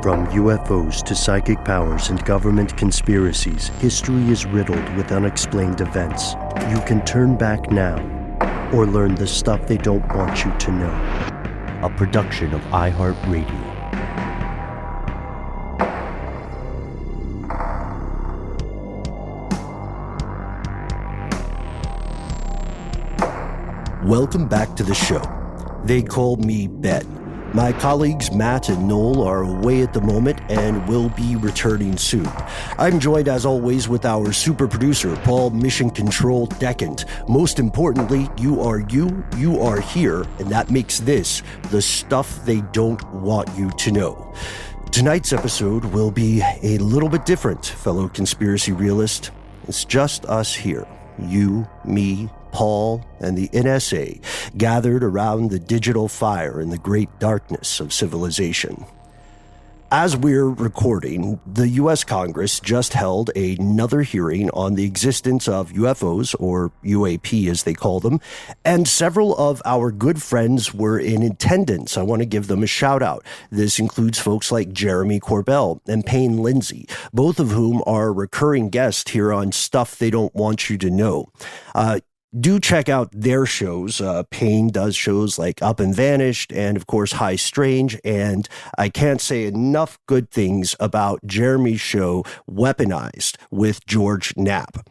From UFOs to psychic powers and government conspiracies, history is riddled with unexplained events. You can turn back now or learn the stuff they don't want you to know. A production of iHeartRadio. Welcome back to the show. They call me Ben. My colleagues Matt and Noel are away at the moment and will be returning soon. I'm joined as always with our super producer, Paul Mission Control Decant. Most importantly, you are here, and that makes this the stuff they don't want you to know. Tonight's episode will be a little bit different, fellow conspiracy realist. It's just us here. You, me, Paul, and the NSA gathered around the digital fire in the great darkness of civilization. As we're recording, the U.S. Congress just held another hearing on the existence of UFOs, or UAP as they call them, and several of our good friends were in attendance. I want to give them a shout out. This includes folks like Jeremy Corbell and Payne Lindsay, both of whom are recurring guests here on Stuff They Don't Want You to Know. Do check out their shows. Payne does shows like Up and Vanished and, of course, High Strange. And I can't say enough good things about Jeremy's show, Weaponized, with George Knapp.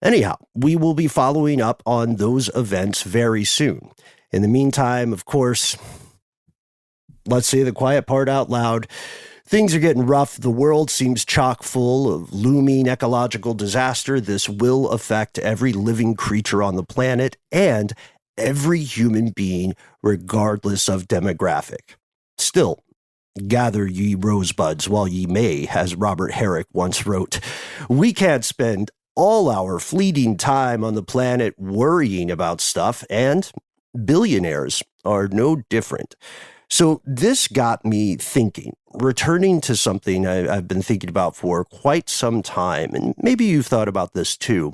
Anyhow, we will be following up on those events very soon. In the meantime, of course, let's say the quiet part out loud. Things are getting rough. The world seems chock full of looming ecological disaster. This will affect every living creature on the planet and every human being, regardless of demographic. Still, gather ye rosebuds while ye may, as Robert Herrick once wrote. We can't spend all our fleeting time on the planet worrying about stuff, and billionaires are no different. So this got me thinking, returning to something I've been thinking about for quite some time, and maybe you've thought about this too.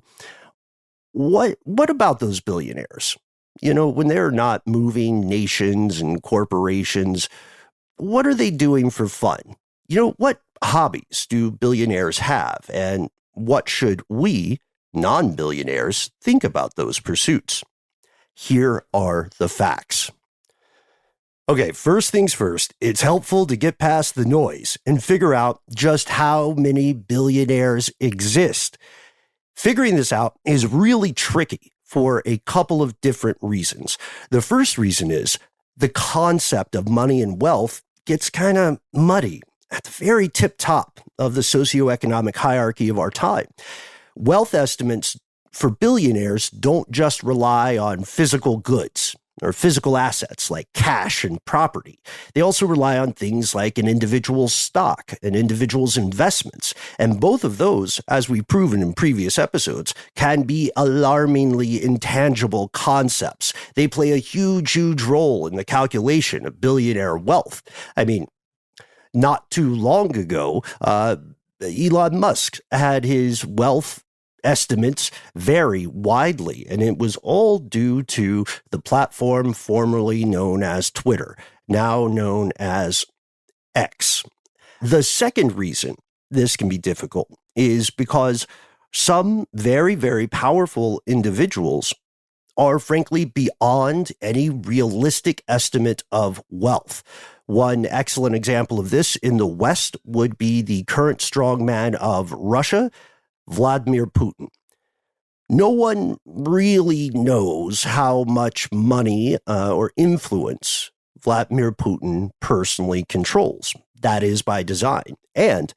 What about those billionaires? You know, when they're not moving nations and corporations, what are they doing for fun? You know, what hobbies do billionaires have? And what should we, non-billionaires, think about those pursuits? Here are the facts. Okay, first things first, it's helpful to get past the noise and figure out just how many billionaires exist. Figuring this out is really tricky for a couple of different reasons. The first reason is the concept of money and wealth gets kind of muddy at the very tip top of the socioeconomic hierarchy of our time. Wealth estimates for billionaires don't just rely on physical goods or physical assets like cash and property. They also rely on things like an individual's stock, an individual's investments. And both of those, as we've proven in previous episodes, can be alarmingly intangible concepts. They play a huge, huge role in the calculation of billionaire wealth. I mean, not too long ago, Elon Musk had his wealth estimates vary widely, and it was all due to the platform formerly known as Twitter, now known as X. The second reason this can be difficult is because some very, very powerful individuals are frankly beyond any realistic estimate of wealth. One excellent example of this in the West would be the current strongman of Russia, Vladimir Putin. No one really knows how much money or influence Vladimir Putin personally controls. That is by design. And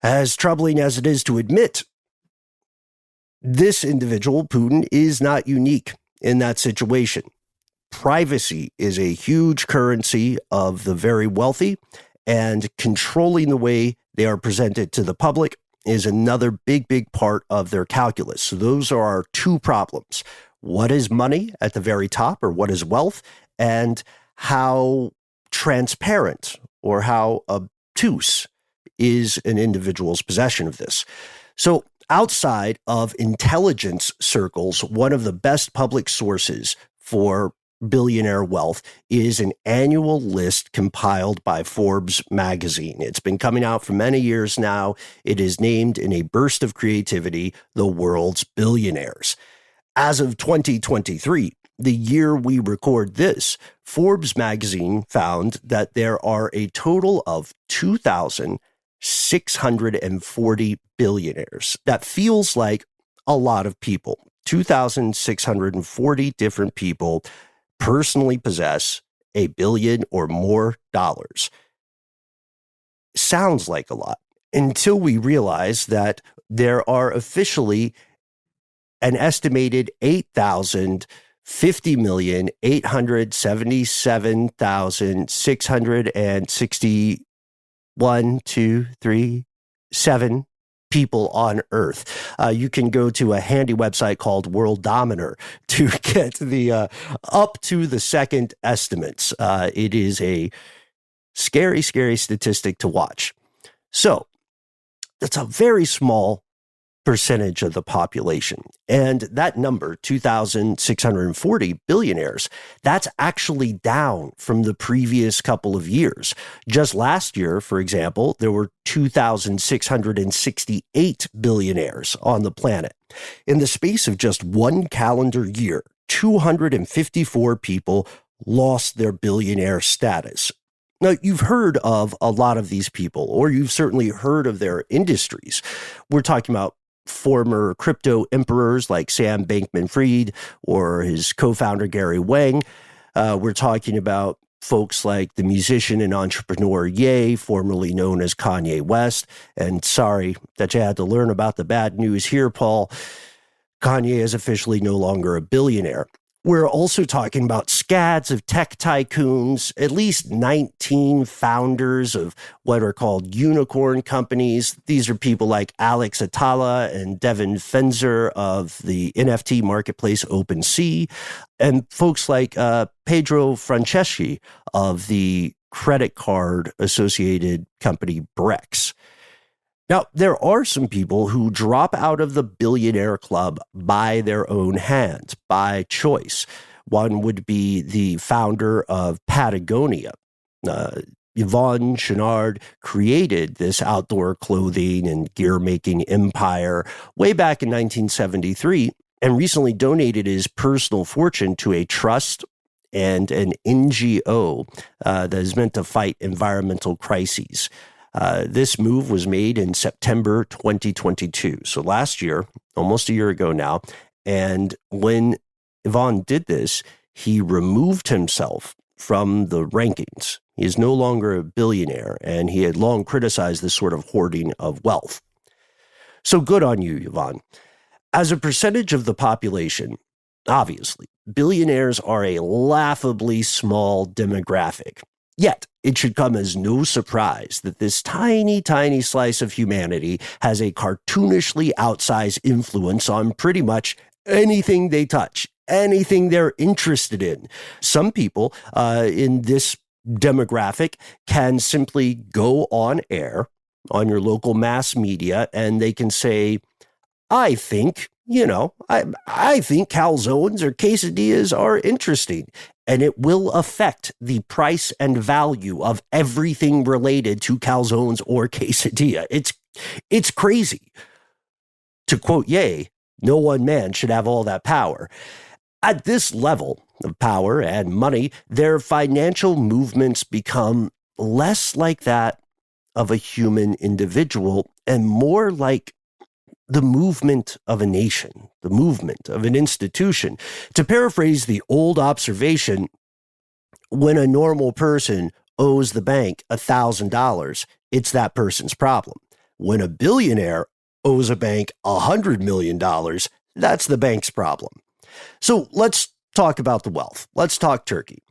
as troubling as it is to admit, this individual, Putin, is not unique in that situation. Privacy is a huge currency of the very wealthy, and controlling the way they are presented to the public is another big, big part of their calculus. So those are our two problems. What is money at the very top, or what is wealth, and how transparent or how obtuse is an individual's possession of this. So outside of intelligence circles, one of the best public sources for billionaire wealth is an annual list compiled by Forbes magazine. It's been coming out for many years now. It is named in a burst of creativity the world's billionaires. As of 2023, the year we record this, Forbes magazine found that there are a total of 2,640 billionaires. That feels like a lot of people. 2,640 different people personally possess $1 billion or more dollars. Sounds like a lot until we realize that there are officially an estimated 8,050,877,661 people on Earth. You can go to a handy website called Worldometer to get the up to the second estimates. It is a scary, scary statistic to watch. So that's a very small percentage of the population. And that number, 2,640 billionaires, that's actually down from the previous couple of years. Just last year, for example, there were 2,668 billionaires on the planet. In the space of just one calendar year, 254 people lost their billionaire status. Now, you've heard of a lot of these people, or you've certainly heard of their industries. We're talking about former crypto emperors like Sam Bankman-Fried or his co-founder Gary Wang. We're talking about folks like the musician and entrepreneur Ye, formerly known as Kanye West. And sorry that you had to learn about the bad news here, Paul. Kanye is officially no longer a billionaire. We're also talking about scads of tech tycoons, at least 19 founders of what are called unicorn companies. These are people like Alex Atala and Devin Fenzer of the NFT marketplace OpenSea, and folks like Pedro Franceschi of the credit card associated company Brex. Now, there are some people who drop out of the billionaire club by their own hand, by choice. One would be the founder of Patagonia. Yvon Chouinard created this outdoor clothing and gear-making empire way back in 1973 and recently donated his personal fortune to a trust and an NGO that is meant to fight environmental crises. This move was made in September 2022. So last year, almost a year ago now. And when Yvon did this, he removed himself from the rankings. He is no longer a billionaire, and he had long criticized this sort of hoarding of wealth. So good on you, Yvon. As a percentage of the population, obviously, billionaires are a laughably small demographic. Yet, it should come as no surprise that this tiny, tiny slice of humanity has a cartoonishly outsized influence on pretty much anything they touch, anything they're interested in. Some people in this demographic can simply go on air on your local mass media and they can say, I think calzones or quesadillas are interesting. And it will affect the price and value of everything related to calzones or quesadilla. It's crazy. To quote Ye, no one man should have all that power. At this level of power and money, their financial movements become less like that of a human individual and more like the movement of a nation, the movement of an institution. To paraphrase the old observation, when a normal person owes the bank $1,000, it's that person's problem. When a billionaire owes a bank $100 million, that's the bank's problem. So let's talk about the wealth. Let's talk Turkey.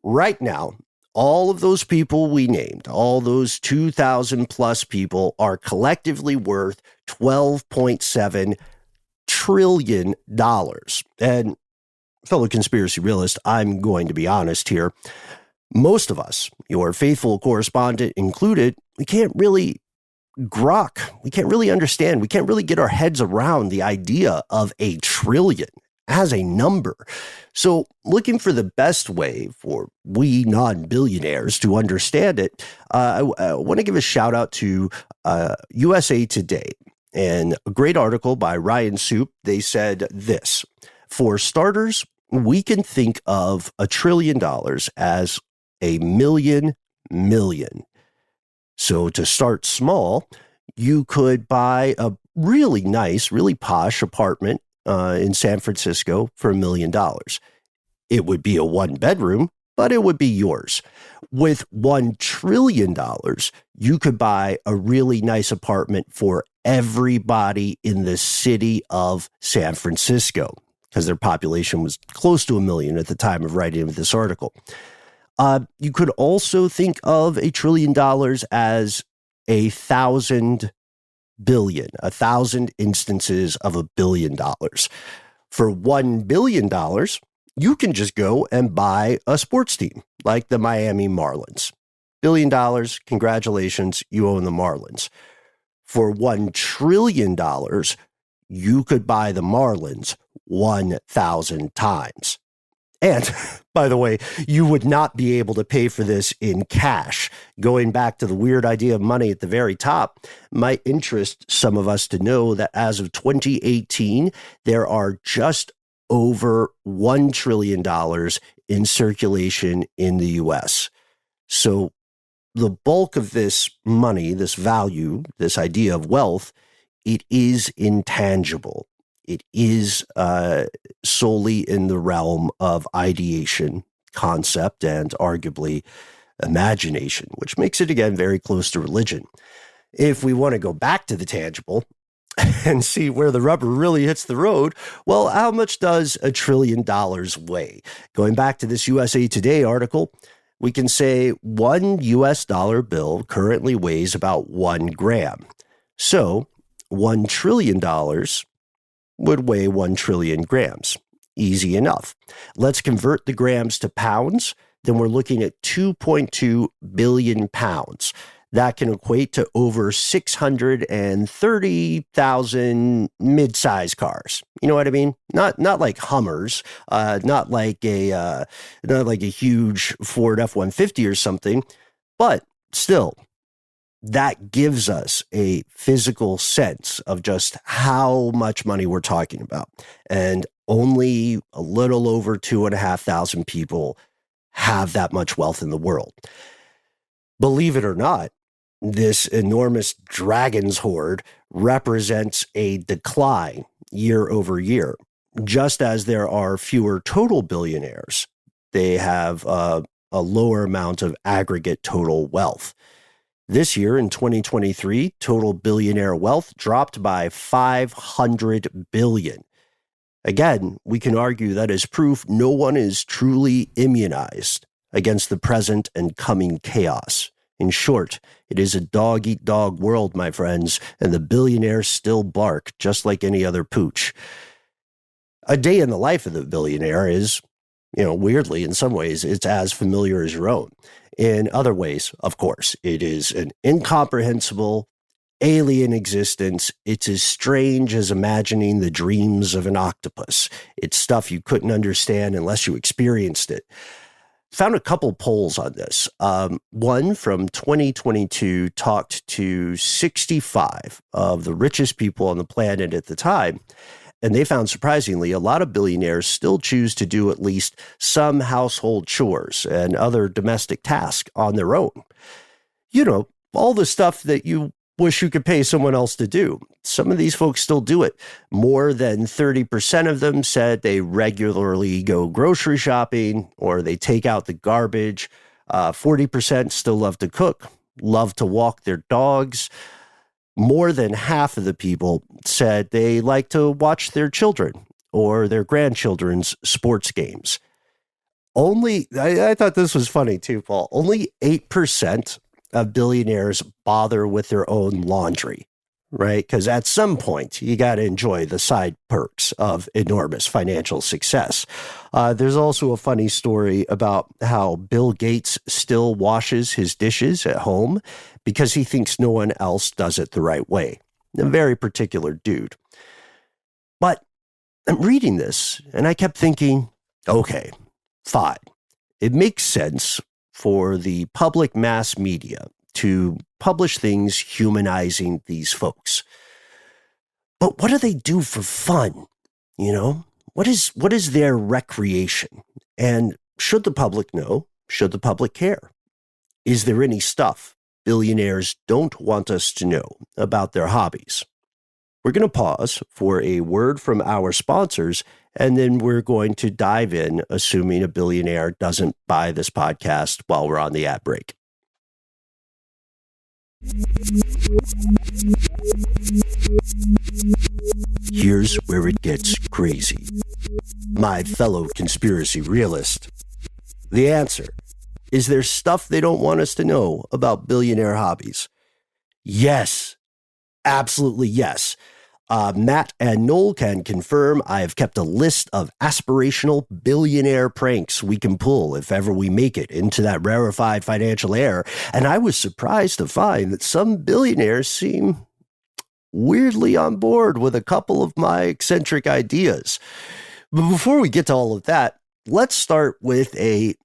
Right now, all of those people we named, all those 2,000 plus people are collectively worth $12.7 trillion. And fellow conspiracy realist, I'm going to be honest here. Most of us, your faithful correspondent included, we can't really grok. We can't really understand. We can't really get our heads around the idea of $1 trillion. as a number. So looking for the best way for we non-billionaires to understand it, I want to give a shout out to USA Today and a great article by Ryan Soup. They said this: for starters, we can think of $1 trillion as a million. So to start small, you could buy a really nice, really posh apartment in San Francisco for $1 million. It would be a 1-bedroom, but it would be yours. With $1 trillion, you could buy a really nice apartment for everybody in the city of San Francisco, because their population was close to 1 million at the time of writing this article. You could also think of $1 trillion as 1,000 billion, 1,000 instances of $1 billion. For $1 billion, you can just go and buy a sports team like the Miami Marlins. $1 billion, congratulations, you own the Marlins. For $1 trillion, you could buy the Marlins 1,000 times. And, by the way, you would not be able to pay for this in cash. Going back to the weird idea of money at the very top, might interest some of us to know that as of 2018, there are just over $1 trillion in circulation in the U.S. So the bulk of this money, this value, this idea of wealth, it is intangible. It is solely in the realm of ideation, concept, and arguably imagination, which makes it, again, very close to religion. If we want to go back to the tangible and see where the rubber really hits the road, well, how much does $1 trillion weigh? Going back to this USA Today article, we can say one US dollar bill currently weighs about 1 gram. So $1 trillion would weigh 1 trillion grams. Easy enough. Let's convert the grams to pounds. Then we're looking at 2.2 billion pounds. That can equate to over 630,000 mid-size cars. You know what I mean? Not like Hummers, not like a huge Ford F-150 or something, but still, that gives us a physical sense of just how much money we're talking about. And only a little over 2,500 people have that much wealth in the world. Believe it or not, this enormous dragon's horde represents a decline year over year. Just as there are fewer total billionaires, they have a lower amount of aggregate total wealth. This year, in 2023, total billionaire wealth dropped by 500 billion. Again, we can argue that is proof no one is truly immunized against the present and coming chaos. In short, it is a dog-eat-dog world, my friends, and the billionaires still bark just like any other pooch. A day in the life of the billionaire is, weirdly, in some ways, it's as familiar as your own. In other ways, of course, it is an incomprehensible, alien existence. It's as strange as imagining the dreams of an octopus. It's stuff you couldn't understand unless you experienced it. Found a couple polls on this. One from 2022 talked to 65 of the richest people on the planet at the time. And they found, surprisingly, a lot of billionaires still choose to do at least some household chores and other domestic tasks on their own. All the stuff that you wish you could pay someone else to do. Some of these folks still do it. More than 30% of them said they regularly go grocery shopping or they take out the garbage. 40% still love to cook, love to walk their dogs. More than half of the people said they like to watch their children or their grandchildren's sports games. I thought this was funny too, Paul. Only 8% of billionaires bother with their own laundry, right? Because at some point, you got to enjoy the side perks of enormous financial success. There's also a funny story about how Bill Gates still washes his dishes at home because he thinks no one else does it the right way. A very particular dude. But I'm reading this and I kept thinking, okay, fine. It makes sense for the public mass media to publish things humanizing these folks. But what do they do for fun? You know, what is their recreation? And should the public know? Should the public care? Is there any stuff billionaires don't want us to know about their hobbies? We're going to pause for a word from our sponsors, and then we're going to dive in, assuming a billionaire doesn't buy this podcast while we're on the ad break. Here's where it gets crazy. My fellow conspiracy realist. The answer is there's stuff they don't want us to know about billionaire hobbies. Yes, absolutely yes. Matt and Noel can confirm I have kept a list of aspirational billionaire pranks we can pull if ever we make it into that rarefied financial air. And I was surprised to find that some billionaires seem weirdly on board with a couple of my eccentric ideas. But before we get to all of that, let's start with just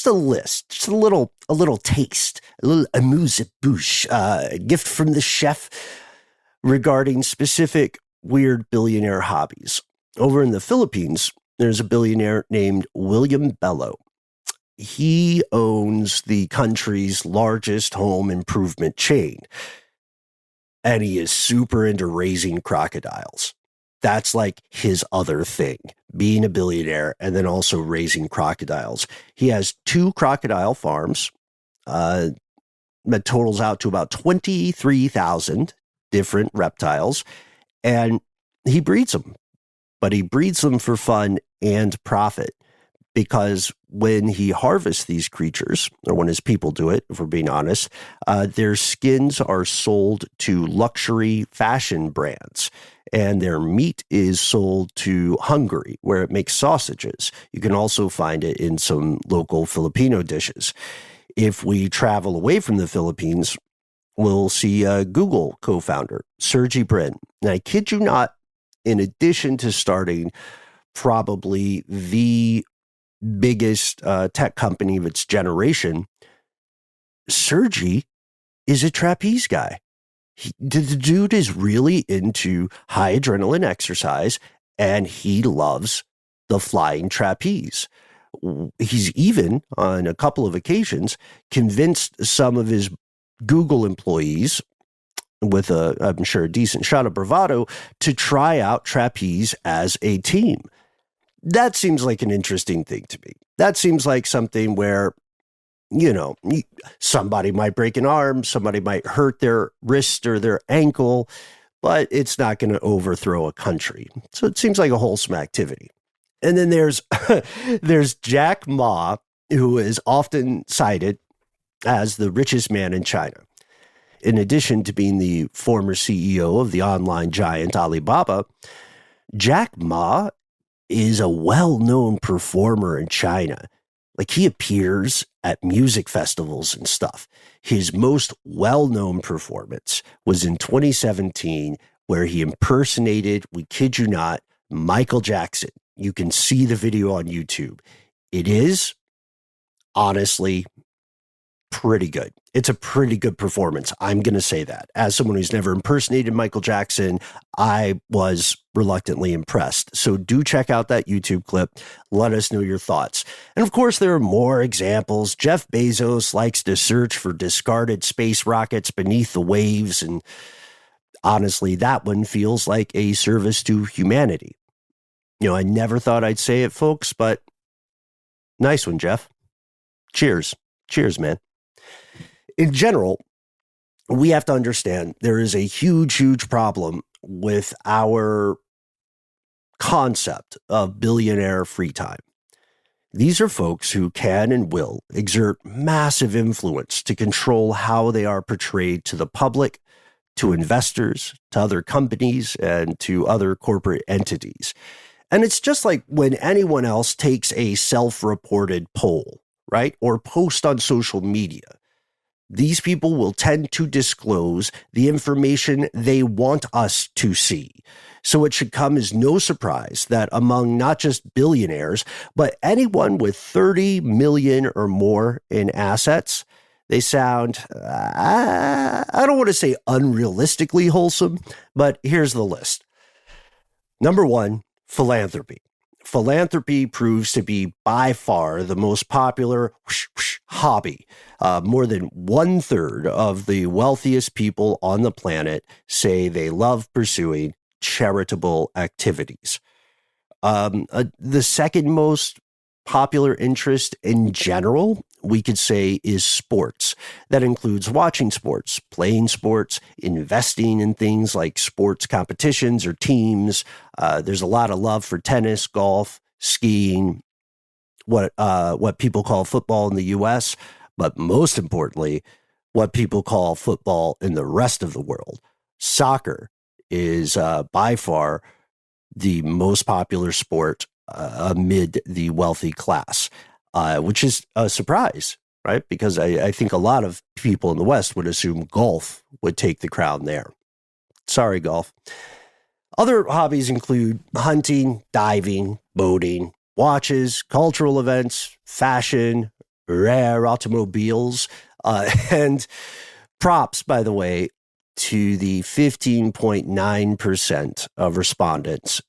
a list, just a little taste, a little amuse-bouche, gift from the chef regarding specific weird billionaire hobbies. Over in the Philippines, there's a billionaire named William Bello. He owns the country's largest home improvement chain, and he is super into raising crocodiles. That's like his other thing, being a billionaire and then also raising crocodiles. He has 2 crocodile farms that totals out to about 23,000 different reptiles, and he breeds them. But he breeds them for fun and profit, because when he harvests these creatures, or when his people do it, if we're being honest, their skins are sold to luxury fashion brands, and their meat is sold to Hungary, where it makes sausages. You can also find it in some local Filipino dishes. If we travel away from the Philippines, we'll see a Google co-founder, Sergey Brin. And I kid you not, in addition to starting probably the biggest tech company of its generation, Sergey is a trapeze guy. The dude is really into high adrenaline exercise, and he loves the flying trapeze. He's even, on a couple of occasions, convinced some of his Google employees, with I'm sure, a decent shot of bravado, to try out trapeze as a team. That seems like an interesting thing to me. That seems like something where, you know, somebody might break an arm, somebody might hurt their wrist or their ankle, but it's not going to overthrow a country. So it seems like a wholesome activity. And then there's Jack Ma, who is often cited as the richest man in China. In addition to being the former CEO of the online giant Alibaba, Jack Ma is a well-known performer in China. Like, he appears at music festivals and stuff. His most well-known performance was in 2017, where he impersonated, we kid you not, Michael Jackson. You can see the video on YouTube. It is, honestly, pretty good. It's a pretty good performance. I'm going to say that. As someone who's never impersonated Michael Jackson, I was reluctantly impressed. So do check out that YouTube clip. Let us know your thoughts. And of course, there are more examples. Jeff Bezos likes to search for discarded space rockets beneath the waves. And honestly, that one feels like a service to humanity. You know, I never thought I'd say it, folks, but nice one, Jeff. Cheers. Cheers, man. In general, we have to understand there is a huge, huge problem with our concept of billionaire free time. These are folks who can and will exert massive influence to control how they are portrayed to the public, to investors, to other companies, and to other corporate entities. And it's just like when anyone else takes a self-reported poll, right, or post on social media. These people will tend to disclose the information they want us to see. So it should come as no surprise that among not just billionaires, but anyone with 30 million or more in assets, they sound, I don't want to say unrealistically wholesome, but here's the list. Number 1, philanthropy. Philanthropy proves to be by far the most popular hobby. More than 1/3 of the wealthiest people on the planet say they love pursuing charitable activities. The second most popular interest in general, we could say, is sports. That includes watching sports, playing sports, investing in things like sports competitions or teams. There's a lot of love for tennis, golf, skiing, what people call football in the U.S., but most importantly, what people call football in the rest of the world. Soccer is by far the most popular sport amid the wealthy class, which is a surprise, right? Because I think a lot of people in the West would assume golf would take the crown there. Sorry, golf. Other hobbies include hunting, diving, boating, watches, cultural events, fashion, rare automobiles, and props, by the way, to the 15.9% of respondents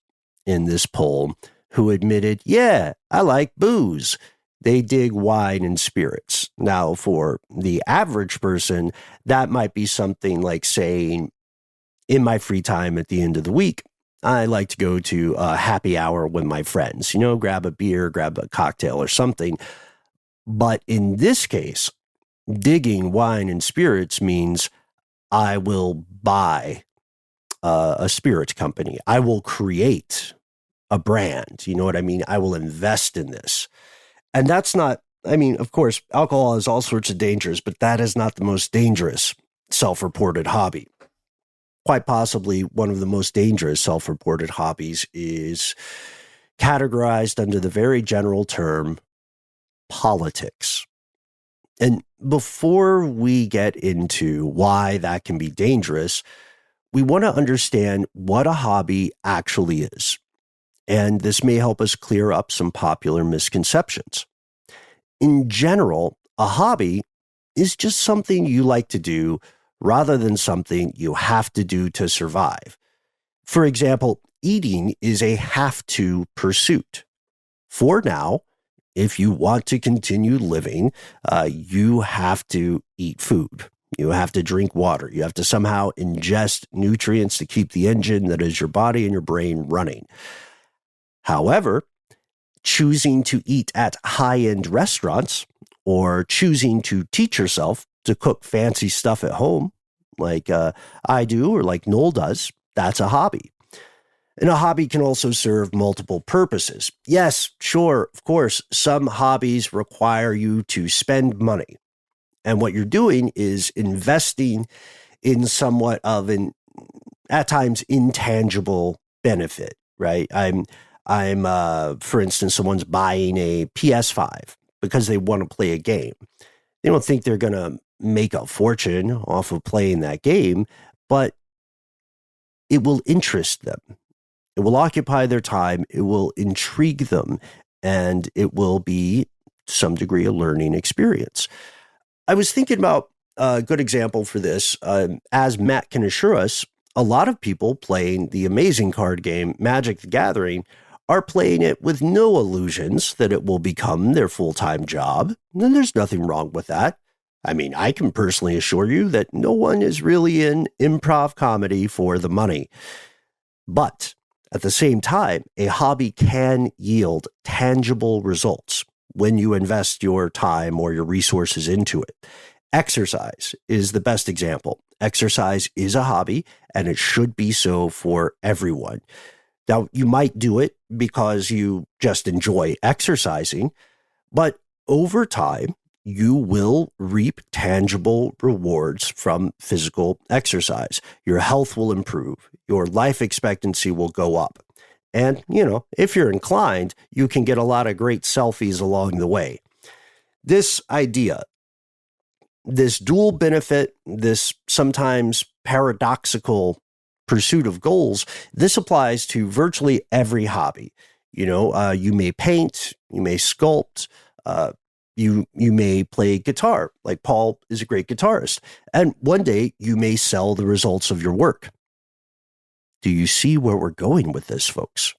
in this poll who admitted, yeah, I like booze. They dig wine and spirits. Now, for the average person, that might be something like saying, in my free time at the end of the week, I like to go to a happy hour with my friends, grab a beer, grab a cocktail or something. But in this case, digging wine and spirits means I will buy a spirit company. I will create a brand. You know what I mean? I will invest in this. And that's not, of course, alcohol has all sorts of dangers, but that is not the most dangerous self-reported hobby. Quite possibly one of the most dangerous self-reported hobbies is categorized under the very general term politics. And before we get into why that can be dangerous, we want to understand what a hobby actually is. And this may help us clear up some popular misconceptions. In general, a hobby is just something you like to do rather than something you have to do to survive. For example, eating is a have-to pursuit. For now, if you want to continue living, you have to eat food. You have to drink water. You have to somehow ingest nutrients to keep the engine that is your body and your brain running. However, choosing to eat at high-end restaurants or choosing to teach yourself to cook fancy stuff at home, like I do or like Noel does, that's a hobby. And a hobby can also serve multiple purposes. Yes, sure, of course, some hobbies require you to spend money. And what you're doing is investing in somewhat of an, at times, intangible benefit, right? For instance, someone's buying a PS5 because they want to play a game. They don't think they're going to make a fortune off of playing that game, but it will interest them. It will occupy their time. It will intrigue them, and it will be, to some degree, a learning experience. I was thinking about a good example for this. As Matt can assure us, a lot of people playing the amazing card game Magic the Gathering are playing it with no illusions that it will become their full-time job. And there's nothing wrong with that. I can personally assure you that no one is really in improv comedy for the money. But at the same time, a hobby can yield tangible results when you invest your time or your resources into it. Exercise is the best example. Exercise is a hobby, and it should be so for everyone. Now, you might do it because you just enjoy exercising, but over time, you will reap tangible rewards from physical exercise. Your health will improve. Your life expectancy will go up. And, if you're inclined, you can get a lot of great selfies along the way. This idea this dual benefit, this sometimes paradoxical pursuit of goals, this applies to virtually every hobby. You may paint, you may sculpt, you may play guitar, like Paul is a great guitarist, and one day you may sell the results of your work. Do you see where we're going with this, folks?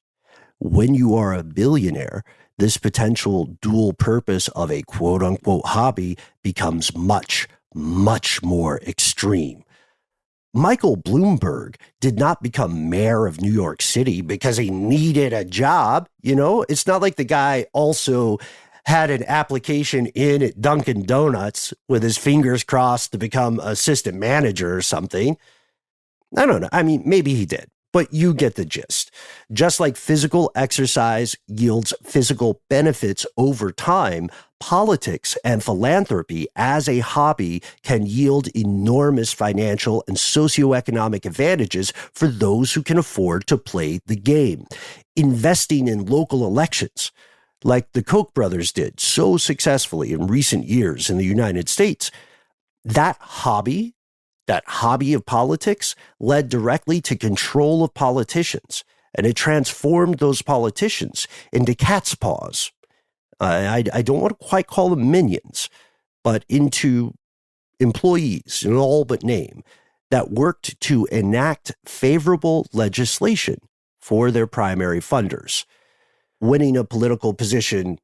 When you are a billionaire, this potential dual purpose of a quote-unquote hobby becomes much, much more extreme. Michael Bloomberg did not become mayor of New York City because he needed a job. It's not like the guy also had an application in at Dunkin' Donuts with his fingers crossed to become assistant manager or something. I don't know. I mean, maybe he did, but you get the gist. Just like physical exercise yields physical benefits over time, politics and philanthropy as a hobby can yield enormous financial and socioeconomic advantages for those who can afford to play the game. Investing in local elections, like the Koch brothers did so successfully in recent years in the United States, that hobby of politics led directly to control of politicians, and it transformed those politicians into cat's paws. I don't want to quite call them minions, but into employees in all but name that worked to enact favorable legislation for their primary funders. Winning a political position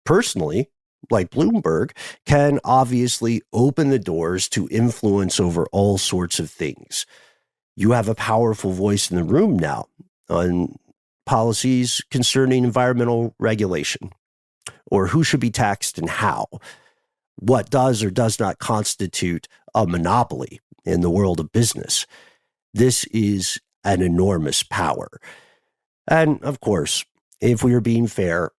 personally, like Bloomberg, can obviously open the doors to influence over all sorts of things. You have a powerful voice in the room now on policies concerning environmental regulation, or who should be taxed and how, what does or does not constitute a monopoly in the world of business. This is an enormous power. And of course, if we are being fair,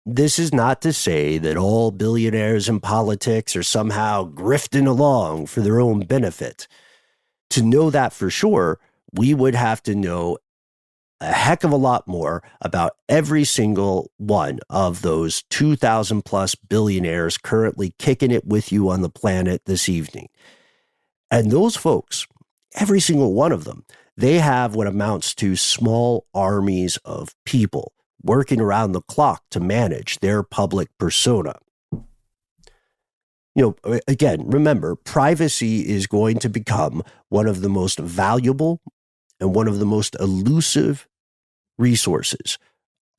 this is not to say that all billionaires in politics are somehow grifting along for their own benefit. To know that for sure, we would have to know a heck of a lot more about every single one of those 2,000 plus billionaires currently kicking it with you on the planet this evening. And those folks, every single one of them, they have what amounts to small armies of people working around the clock to manage their public persona. Again, remember, privacy is going to become one of the most valuable and one of the most elusive resources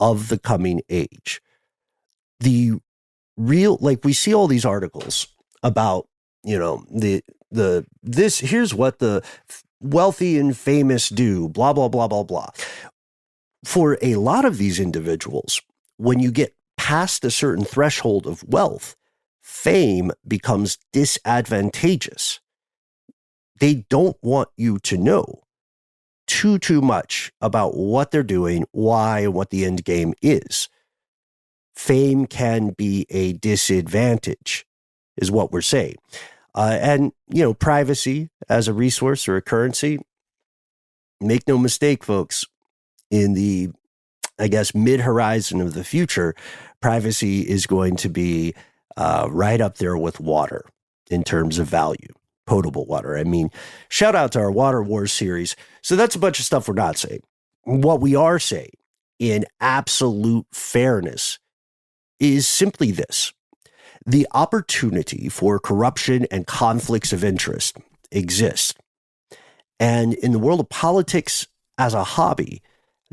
of the coming age. We see all these articles about, here's what the wealthy and famous do, blah, blah, blah, blah, blah. For a lot of these individuals, when you get past a certain threshold of wealth, fame becomes disadvantageous. They don't want you to know too much about what they're doing, why, and what the end game is. Fame can be a disadvantage, is what we're saying. And privacy as a resource or a currency, make no mistake, folks, in the, mid-horizon of the future, privacy is going to be right up there with water in terms of value. Potable water. I mean, shout out to our Water Wars series. So that's a bunch of stuff we're not saying. What we are saying, in absolute fairness, is simply this. The opportunity for corruption and conflicts of interest exists. And in the world of politics as a hobby,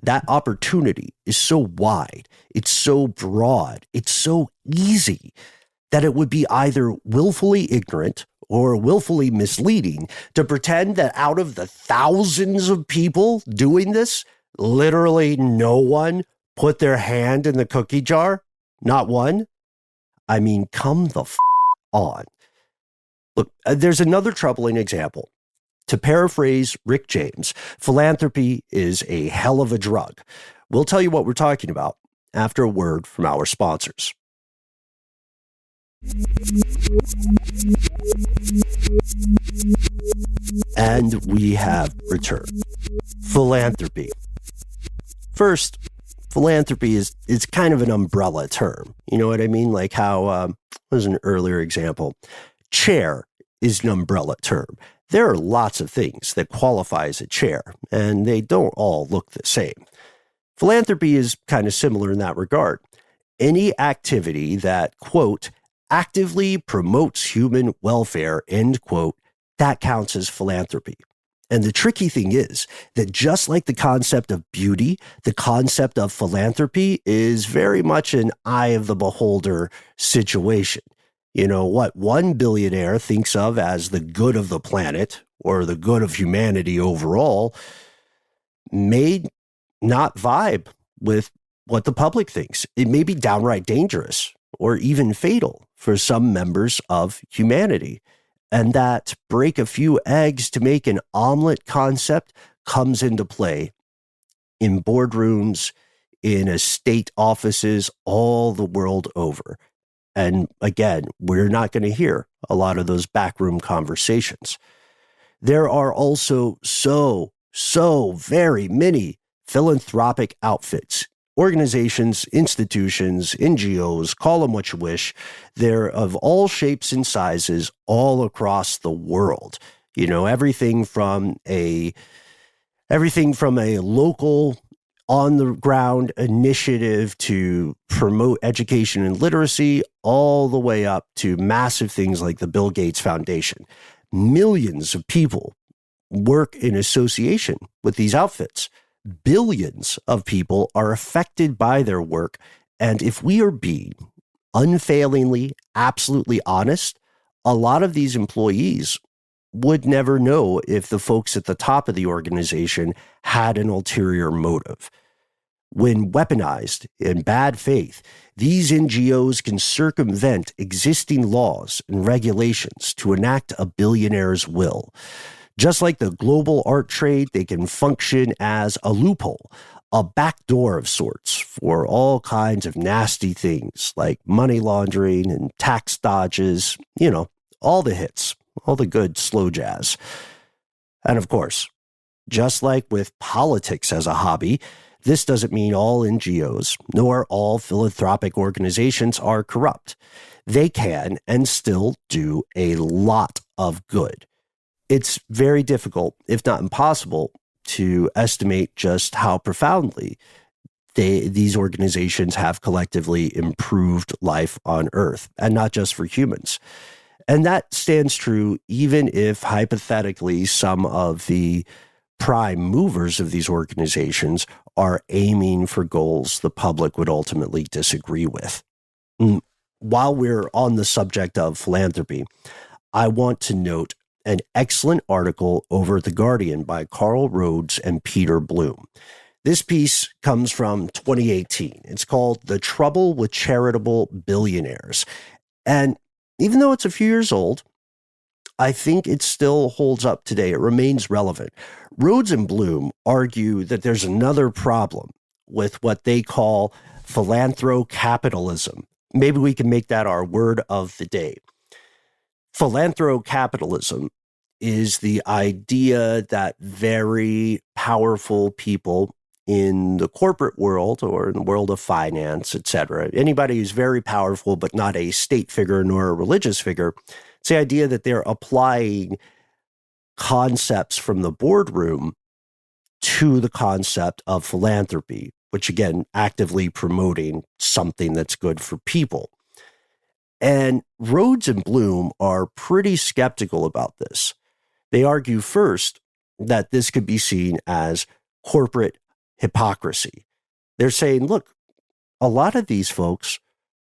that opportunity is so wide, it's so broad, it's so easy that it would be either willfully ignorant or willfully misleading to pretend that out of the thousands of people doing this, literally no one put their hand in the cookie jar. Not one. I mean, come the on. Look, there's another troubling example. To paraphrase Rick James, philanthropy is a hell of a drug. We'll tell you what we're talking about after a word from our sponsors. And we have returned. Philanthropy. First, philanthropy is kind of an umbrella term. You know what I mean? Like how, was an earlier example. Chair is an umbrella term. There are lots of things that qualify as a chair, and they don't all look the same. Philanthropy is kind of similar in that regard. Any activity that, quote, actively promotes human welfare, end quote, that counts as philanthropy. And the tricky thing is that just like the concept of beauty, the concept of philanthropy is very much an eye of the beholder situation. You know, what one billionaire thinks of as the good of the planet or the good of humanity overall may not vibe with what the public thinks. It may be downright dangerous or even fatal for some members of humanity. And that break a few eggs to make an omelet concept comes into play in boardrooms, in estate offices, all the world over. And again, we're not going to hear a lot of those backroom conversations. There are also so very many philanthropic outfits, organizations, institutions, NGOs, call them what you wish. They're of all shapes and sizes all across the world. You know, everything from a local on the ground initiative to promote education and literacy, all the way up to massive things like the Bill Gates Foundation. Millions of people work in association with these outfits. Billions of people are affected by their work. And if we are being unfailingly, absolutely honest, a lot of these employees would never know if the folks at the top of the organization had an ulterior motive. When weaponized in bad faith, these NGOs can circumvent existing laws and regulations to enact a billionaire's will. Just like the global art trade, they can function as a loophole, a backdoor of sorts for all kinds of nasty things like money laundering and tax dodges, you know, all the hits, all the good slow jazz. And of course, just like with politics as a hobby, this doesn't mean all NGOs nor all philanthropic organizations are corrupt. They can and still do a lot of good. It's very difficult, if not impossible, to estimate just how profoundly these organizations have collectively improved life on Earth, and not just for humans. And that stands true even if hypothetically some of the prime movers of these organizations are aiming for goals the public would ultimately disagree with. While we're on the subject of philanthropy, I want to note an excellent article over at The Guardian by Carl Rhodes and Peter Bloom. This piece comes from 2018. It's called The Trouble with Charitable Billionaires. And even though it's a few years old, I think it still holds up today. It remains relevant. Rhodes and Bloom argue that there's another problem with what they call philanthrocapitalism. Maybe we can make that our word of the day. Philanthrocapitalism is the idea that very powerful people in the corporate world or in the world of finance, etc., anybody who's very powerful but not a state figure nor a religious figure, it's the idea that they're applying concepts from the boardroom to the concept of philanthropy, which again, actively promoting something that's good for people. And Rhodes and Bloom are pretty skeptical about this. They argue first that this could be seen as corporate hypocrisy. They're saying, look, a lot of these folks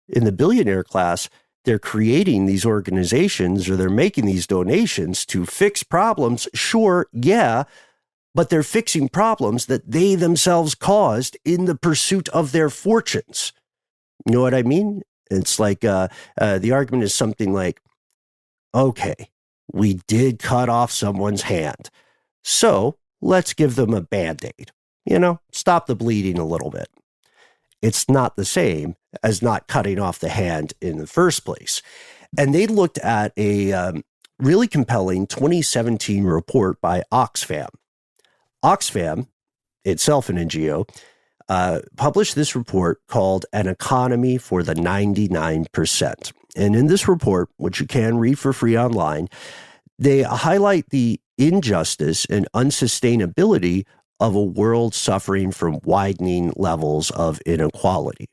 in the billionaire class, they're creating these organizations or they're making these donations to fix problems. Sure, yeah, but they're fixing problems that they themselves caused in the pursuit of their fortunes. You know what I mean? It's like the argument is something like, okay, we did cut off someone's hand, so let's give them a Band-Aid. You know, stop the bleeding a little bit. It's not the same as not cutting off the hand in the first place. And they looked at a really compelling 2017 report by Oxfam. Oxfam, itself an NGO, published this report called An Economy for the 99%. And in this report, which you can read for free online, they highlight the injustice and unsustainability of a world suffering from widening levels of inequality.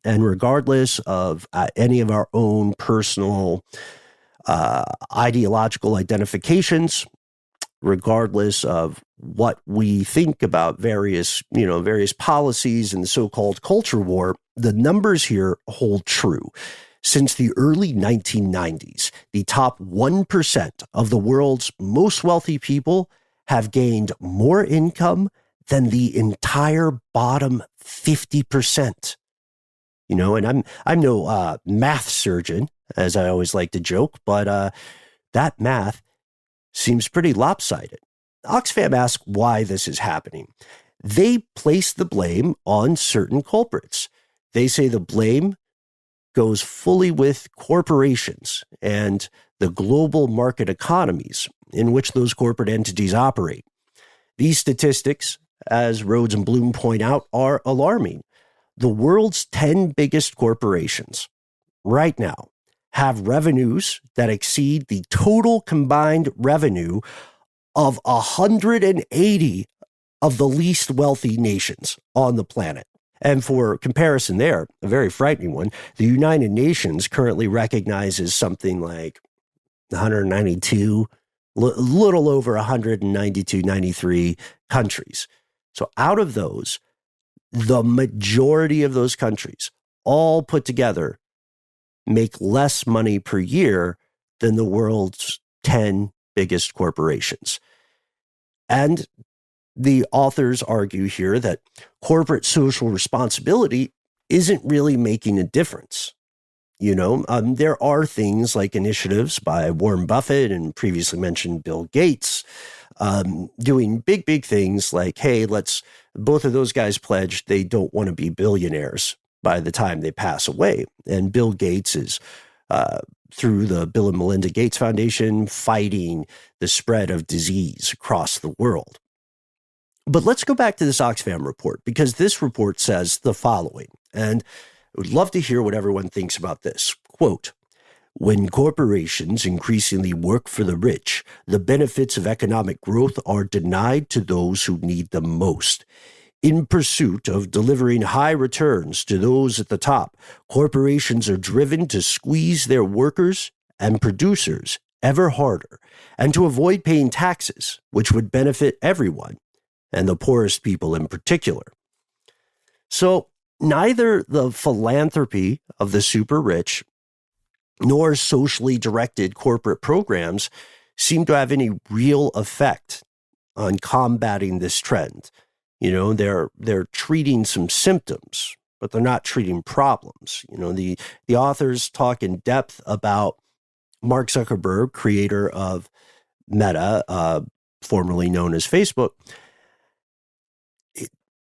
And regardless of any of our own personal ideological identifications, regardless of what we think about various policies and the so-called culture war, the numbers here hold true. Since the early 1990s, the top 1% of the world's most wealthy people have gained more income than the entire bottom 50%. And I'm no math surgeon, as I always like to joke, but that math seems pretty lopsided. Oxfam asks why this is happening. They place the blame on certain culprits. They say the blame goes fully with corporations and the global market economies in which those corporate entities operate. These statistics, as Rhodes and Bloom point out, are alarming. The world's 10 biggest corporations right now have revenues that exceed the total combined revenue of 180 of the least wealthy nations on the planet. And for comparison there, a very frightening one, the United Nations currently recognizes something like 192, little over 192, 93 countries. So out of those, the majority of those countries, all put together, make less money per year than the world's 10 biggest corporations. And the authors argue here that corporate social responsibility isn't really making a difference. There are things like initiatives by Warren Buffett and previously mentioned Bill Gates doing big things like, hey, both of those guys pledged they don't want to be billionaires by the time they pass away. And Bill Gates is, through the Bill and Melinda Gates Foundation, fighting the spread of disease across the world. But let's go back to this Oxfam report, because this report says the following, and I would love to hear what everyone thinks about this. Quote, when corporations increasingly work for the rich, the benefits of economic growth are denied to those who need them most. In pursuit of delivering high returns to those at the top, corporations are driven to squeeze their workers and producers ever harder, and to avoid paying taxes, which would benefit everyone, and the poorest people in particular. So neither the philanthropy of the super rich nor socially directed corporate programs seem to have any real effect on combating this trend. They're treating some symptoms, but they're not treating problems. The authors talk in depth about Mark Zuckerberg, creator of Meta, formerly known as Facebook.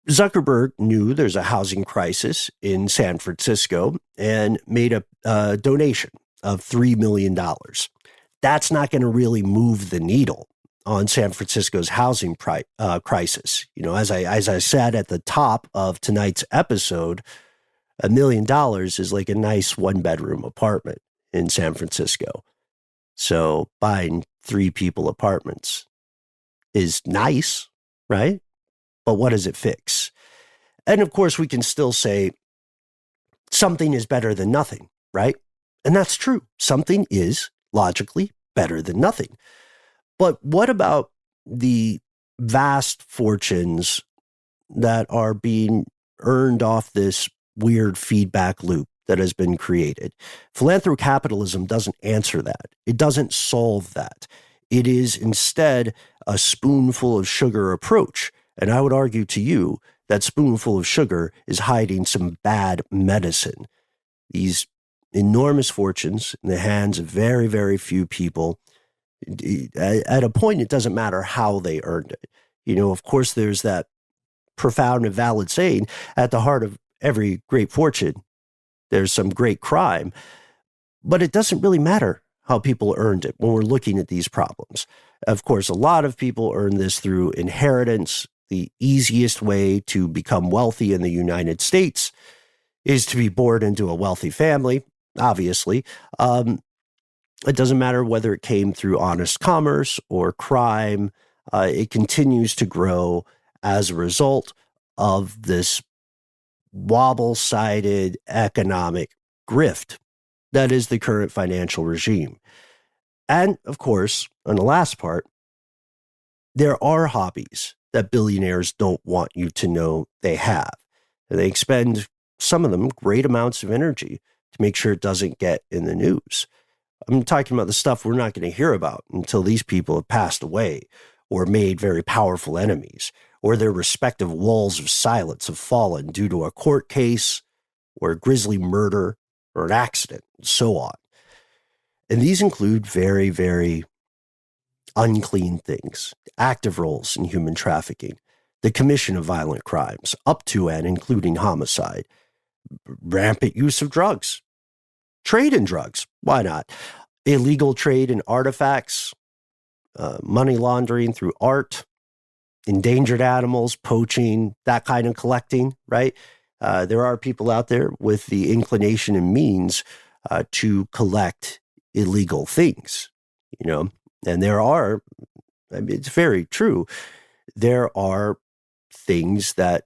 Zuckerberg knew there's a housing crisis in San Francisco and made a donation of $3 million. That's not going to really move the needle on San Francisco's housing crisis. As I said at the top of tonight's episode, $1 million is like a nice one-bedroom apartment in San Francisco. So buying 3-people apartments is nice, right? But what does it fix? And of course, we can still say something is better than nothing, right? And that's true. Something is logically better than nothing. But what about the vast fortunes that are being earned off this weird feedback loop that has been created? Capitalism doesn't answer that. It doesn't solve that. It is instead a spoonful of sugar approach. And I would argue to you that spoonful of sugar is hiding some bad medicine. These enormous fortunes in the hands of very, very few people, at a point, it doesn't matter how they earned it. Of course, there's that profound and valid saying, at the heart of every great fortune, there's some great crime. But it doesn't really matter how people earned it when we're looking at these problems. Of course, a lot of people earn this through inheritance. The easiest way to become wealthy in the United States is to be born into a wealthy family. obviously. It doesn't matter whether it came through honest commerce or crime. It continues to grow as a result of this wobble-sided economic grift that is the current financial regime. And of course, on the last part, there are hobbies that billionaires don't want you to know they have. They expend, some of them, great amounts of energy to make sure it doesn't get in the news. I'm talking about the stuff we're not going to hear about until these people have passed away or made very powerful enemies, or their respective walls of silence have fallen due to a court case or a grisly murder or an accident, and so on. And these include very, very unclean things, active roles in human trafficking, the commission of violent crimes, up to and including homicide, rampant use of drugs, trade in drugs, why not? Illegal trade in artifacts, money laundering through art, endangered animals, poaching, that kind of collecting, right? There are people out there with the inclination and means to collect illegal things, and there are, it's very true, there are things that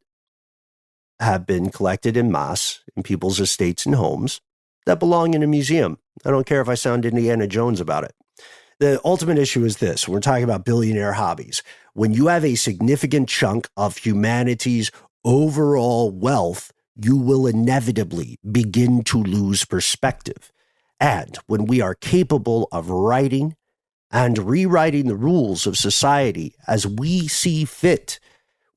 have been collected en masse in people's estates and homes that belong in a museum. I don't care if I sound Indiana Jones about it. The ultimate issue is this. We're talking about billionaire hobbies. When you have a significant chunk of humanity's overall wealth, you will inevitably begin to lose perspective. And when we are capable of writing and rewriting the rules of society as we see fit,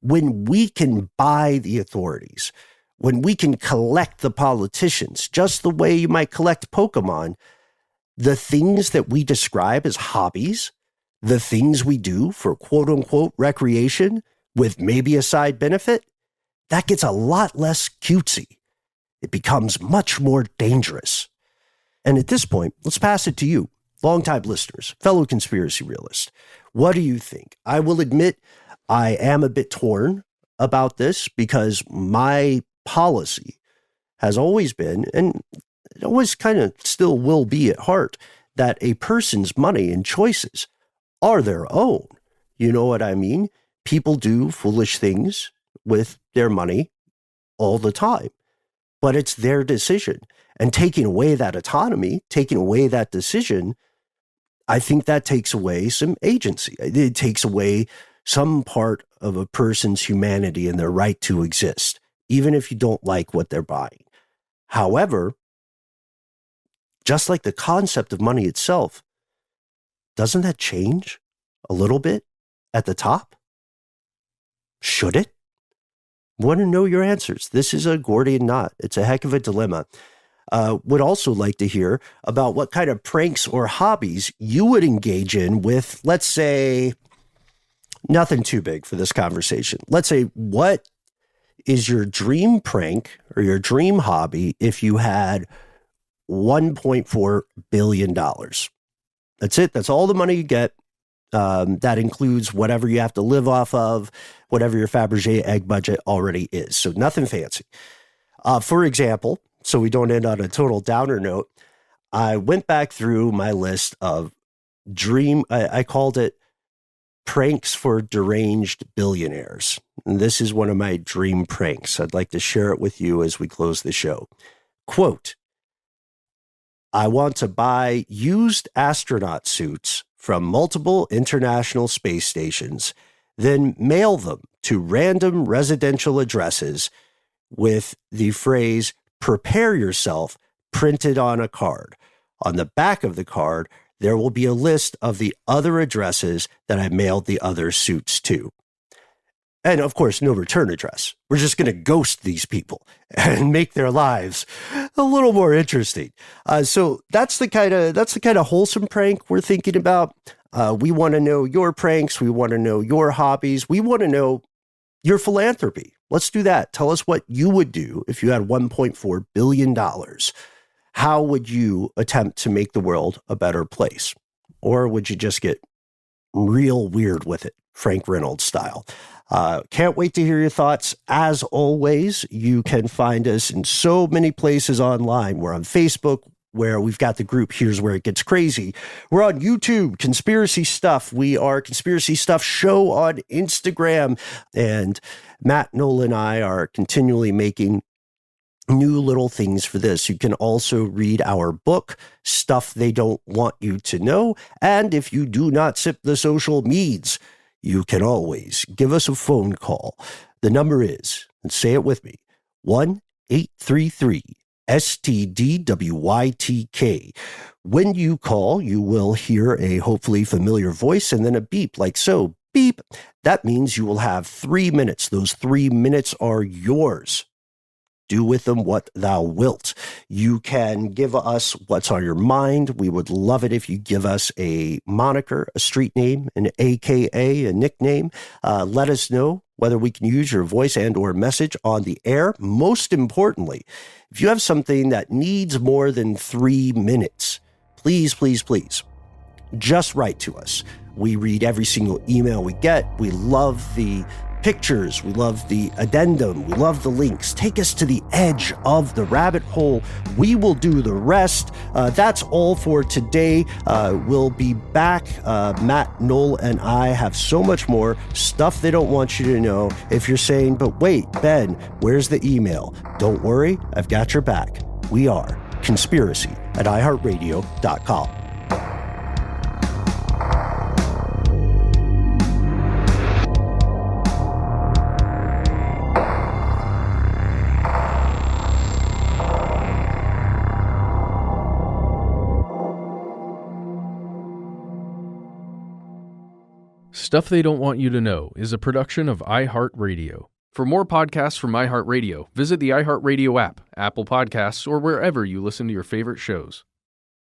when we can buy the authorities, when we can collect the politicians, just the way you might collect Pokemon, the things that we describe as hobbies, the things we do for quote unquote recreation with maybe a side benefit, that gets a lot less cutesy. It becomes much more dangerous. And at this point, let's pass it to you, longtime listeners, fellow conspiracy realists. What do you think? I will admit I am a bit torn about this because my policy has always been, and it always kind of still will be at heart, that a person's money and choices are their own. You know what I mean? People do foolish things with their money all the time, but it's their decision. And taking away that autonomy, taking away that decision, I think that takes away some agency. It takes away some part of a person's humanity and their right to exist, even if you don't like what they're buying. However, just like the concept of money itself, doesn't that change a little bit at the top? Should it? Want to know your answers. This is a Gordian knot. It's a heck of a dilemma. Would also like to hear about what kind of pranks or hobbies you would engage in with, let's say, nothing too big for this conversation. Let's say, what is your dream prank or your dream hobby if you had $1.4 billion? That's it. That's all the money you get. That includes whatever you have to live off of, whatever your Fabergé egg budget already is. So nothing fancy. For example, so we don't end on a total downer note, I went back through my list of I called it pranks for deranged billionaires. And this is one of my dream pranks. I'd like to share it with you as we close the show. Quote, I want to buy used astronaut suits from multiple international space stations, then mail them to random residential addresses with the phrase, prepare yourself, printed on a card. On the back of the card, there will be a list of the other addresses that I mailed the other suits to. And of course, no return address. We're just going to ghost these people and make their lives a little more interesting. So that's the kind of wholesome prank we're thinking about. We want to know your pranks. We want to know your hobbies. We want to know your philanthropy. Let's do that. Tell us what you would do if you had $1.4 billion. How would you attempt to make the world a better place? Or would you just get real weird with it, Frank Reynolds style? Can't wait to hear your thoughts. As always, you can find us in so many places online. We're on Facebook, where we've got the group Here's Where It Gets Crazy. We're on YouTube, Conspiracy Stuff. We are Conspiracy Stuff Show on Instagram. And Matt, Noel, and I are continually making new little things for this. You can also read our book, Stuff They Don't Want You to Know. And if you do not sip the social meds, you can always give us a phone call. The number is, and say it with me, 1-833-STDWYTK. When you call, you will hear a hopefully familiar voice and then a beep like so. Beep. That means you will have 3 minutes. Those 3 minutes are yours. Do with them what thou wilt. You can give us what's on your mind. We would love it if you give us a moniker, a street name, an AKA, a nickname. Let us know whether we can use your voice and or message on the air. Most importantly, if you have something that needs more than 3 minutes, please, please, please, just write to us. We read every single email we get. We love the pictures. We love the addendum. We love the links. Take us to the edge of the rabbit hole. We will do the rest. That's all for today. We'll be back. Matt, Noel, and I have so much more stuff they don't want you to know. If you're saying, but wait, Ben, where's the email? Don't worry. I've got your back. We are Conspiracy at iHeartRadio.com. Stuff They Don't Want You to Know is a production of iHeartRadio. For more podcasts from iHeartRadio, visit the iHeartRadio app, Apple Podcasts, or wherever you listen to your favorite shows.